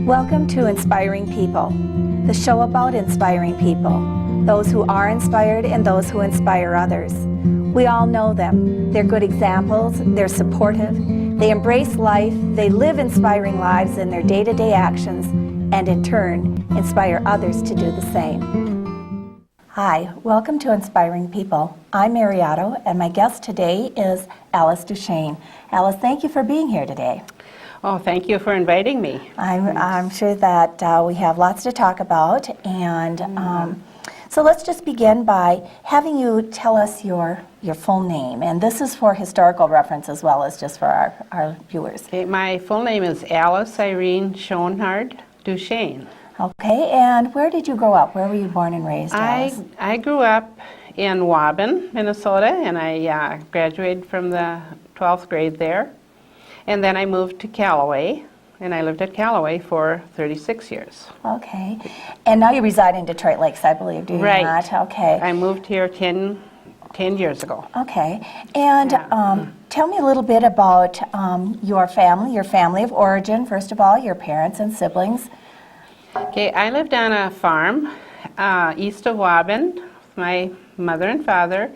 Welcome to Inspiring People, the show about inspiring people, those who are inspired and those who inspire others. We all know them. They're good examples, they're supportive, they embrace life, they live inspiring lives in their day-to-day actions, and in turn, inspire others to do the same. Hi, welcome to Inspiring People. I'm Mary Otto, and my guest today is Alice Duchesne. Alice, thank you for being here today. Oh, thank you for inviting me. I'm sure that we have lots to talk about, and so let's just begin by having you tell us your full name, and this is for historical reference as well as just for our viewers. Okay, my full name is Alice Irene Schoenhard Duchesne. Okay, and where did you grow up? Where were you born and raised, Alice? I grew up in Waban, Minnesota, and I graduated from the 12th grade there. And then I moved to Callaway, and I lived at Callaway for 36 years. Okay. And now you reside in Detroit Lakes, I believe, do you Right. not? Okay. I moved here 10 years ago. Okay. And tell me a little bit about your family of origin, first of all, your parents and siblings. Okay, I lived on a farm east of Waban with my mother and father,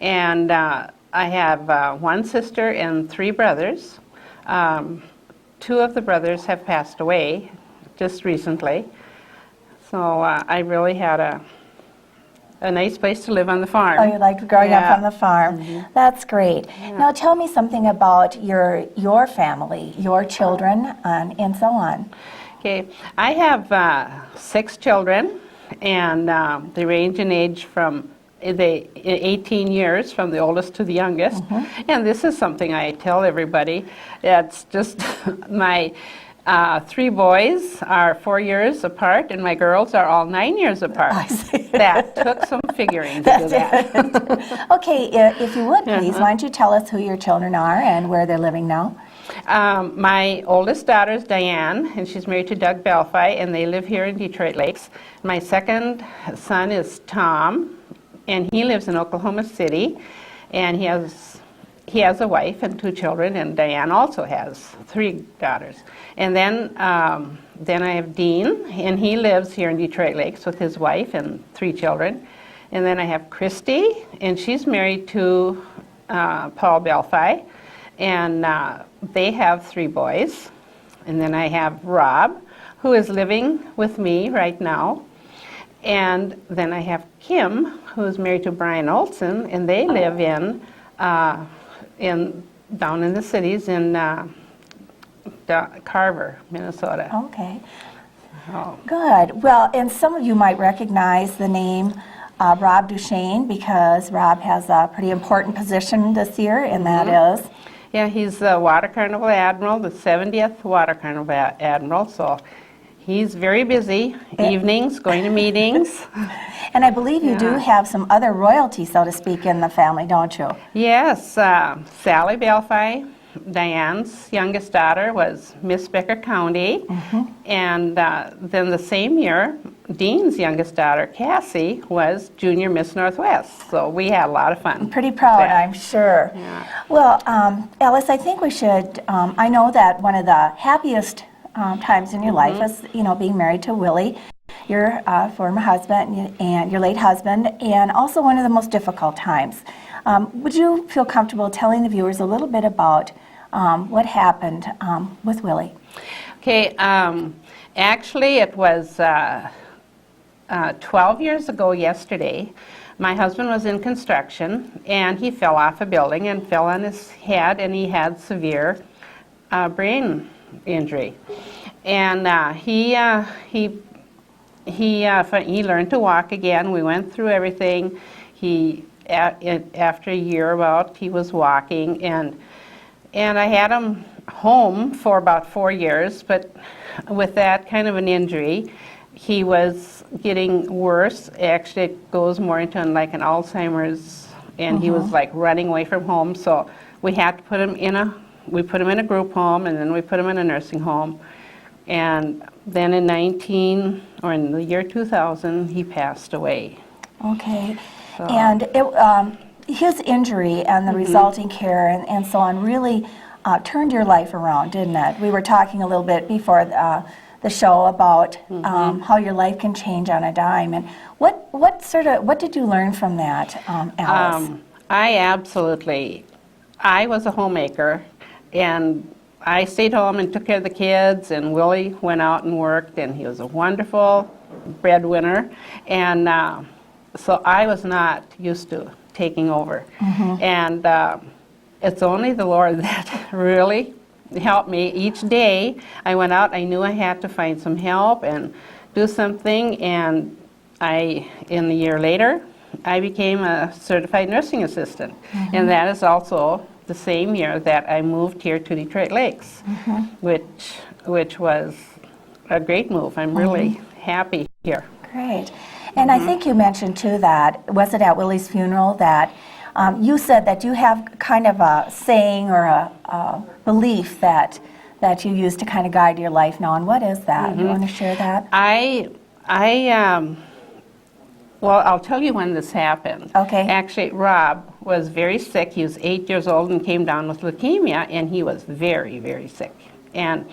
and I have one sister and 3 brothers. 2 of the brothers have passed away just recently, so I really had a nice place to live on the farm. Oh, you liked growing up on the farm. Mm-hmm. That's great. Yeah. Now tell me something about your family, your children, and so on. Okay, I have 6 children, and they range in age from 18 years from the oldest to the youngest. Mm-hmm. And this is something I tell everybody. It's just my 3 boys are 4 years apart, and my girls are all 9 years apart. I see. That took some figuring to do that. Okay, if you would please, why don't you tell us who your children are and where they're living now? My oldest daughter is Diane, and she's married to Doug Belfi, and they live here in Detroit Lakes. My second son is Tom, and he lives in Oklahoma City, and he has a wife and 2 children, and Diane also has 3 daughters. And then I have Dean, and he lives here in Detroit Lakes with his wife and 3 children. And then I have Christy, and she's married to Paul Belfi, and they have 3 boys. And then I have Rob, who is living with me right now. And then I have Kim, who is married to Brian Olson, and they live down in the cities in Carver, Minnesota. Okay. Oh. Good. Well, and some of you might recognize the name Rob Duchesne because Rob has a pretty important position this year, and that is? Yeah, he's the Water Carnival Admiral, the 70th Water Carnival Admiral, so he's very busy, evenings, going to meetings. And I believe you do have some other royalty, so to speak, in the family, don't you? Yes. Sally Belfi, Diane's youngest daughter, was Miss Becker County. Mm-hmm. And then the same year, Dean's youngest daughter, Cassie, was Junior Miss Northwest. So we had a lot of fun. I'm pretty proud, I'm sure. Yeah. Well, Alice, I think we should, I know that one of the happiest times in your life is, being married to Willie, your former husband and your late husband, and also one of the most difficult times. Would you feel comfortable telling the viewers a little bit about what happened with Willie? Okay, actually it was 12 years ago yesterday. My husband was in construction, and he fell off a building and fell on his head, and he had severe brain injury, and he learned to walk again. We went through everything. After a year about, he was walking, and I had him home for about 4 years. But with that kind of an injury, he was getting worse. Actually, it goes more into like an Alzheimer's, and he was like running away from home. So we had to put him in a group home, and then we put him in a nursing home. And then in the year 2000, he passed away. Okay. So. And his injury and the resulting care and so on really turned your life around, didn't it? We were talking a little bit before the show about how your life can change on a dime. And what did you learn from that, Alice? I was a homemaker, and I stayed home and took care of the kids, and Willie went out and worked, and he was a wonderful breadwinner. And so I was not used to taking over. And it's only the Lord that really helped me. Each day I went out, I knew I had to find some help and do something, and in a year later, I became a certified nursing assistant. And that is also the same year that I moved here to Detroit Lakes, which was a great move. I'm really happy here. Great. And I think you mentioned too that, was it at Willie's funeral, that you said that you have kind of a saying or a belief that you use to kind of guide your life now, and what is that? You want to share that? Well, I'll tell you when this happened. Okay. Actually, Rob was very sick. He was 8 years old and came down with leukemia, and he was very, very sick. And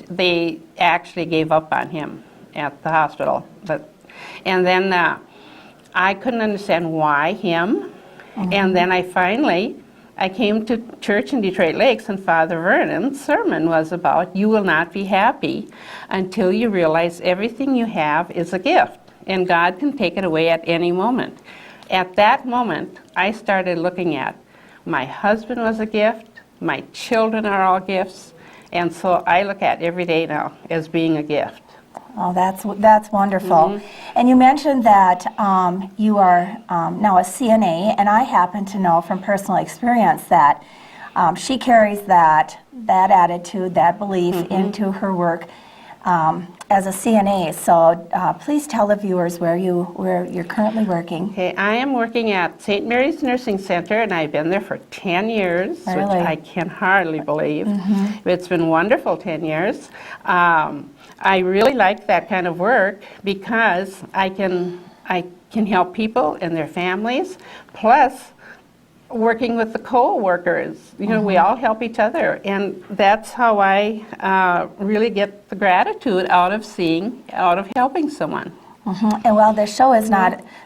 they actually gave up on him at the hospital. And then I couldn't understand why him. And then I came to church in Detroit Lakes, and Father Vernon's sermon was about, you will not be happy until you realize everything you have is a gift, and God can take it away at any moment. At that moment, I started looking at my husband was a gift, my children are all gifts, and so I look at every day now as being a gift. Oh, that's wonderful. And you mentioned that you are now a CNA, and I happen to know from personal experience that she carries that attitude, that belief into her work as a CNA. So please tell the viewers where you're currently working. Okay, I am working at St. Mary's Nursing Center, and I've been there for 10 years, Really? which I can hardly believe. It's been wonderful 10 years. I really like that kind of work because I can help people and their families, plus working with the co-workers. You know, we all help each other, and that's how I really get the gratitude out of helping someone. And while this show is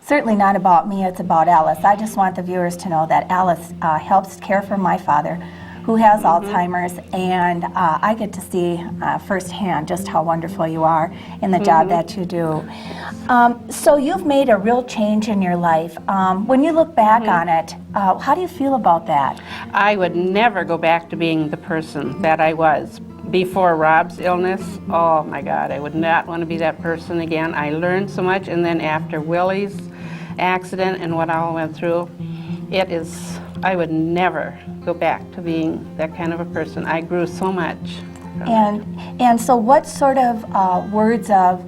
certainly not about me, it's about Alice. I just want the viewers to know that Alice helps care for my father, who has Alzheimer's, and I get to see firsthand just how wonderful you are in the job that you do. So you've made a real change in your life. When you look back on it, how do you feel about that? I would never go back to being the person that I was before Rob's illness. Oh my God, I would not want to be that person again. I learned so much, and then after Willie's accident and what I all went through, I would never go back to being that kind of a person. I grew so much. And so what sort of words of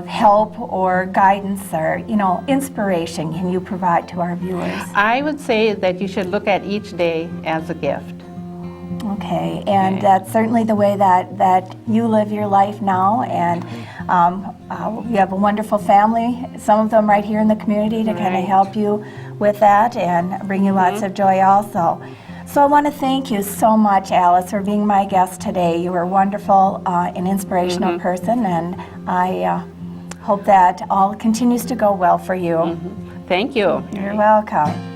help or guidance or, inspiration can you provide to our viewers? I would say that you should look at each day as a gift. Okay, and that's certainly the way that you live your life now, and you have a wonderful family, some of them right here in the community to kind of help you with that and bring you lots of joy also. So I want to thank you so much, Alice, for being my guest today. You were a wonderful and inspirational person, and I hope that all continues to go well for you. Thank you. You're welcome.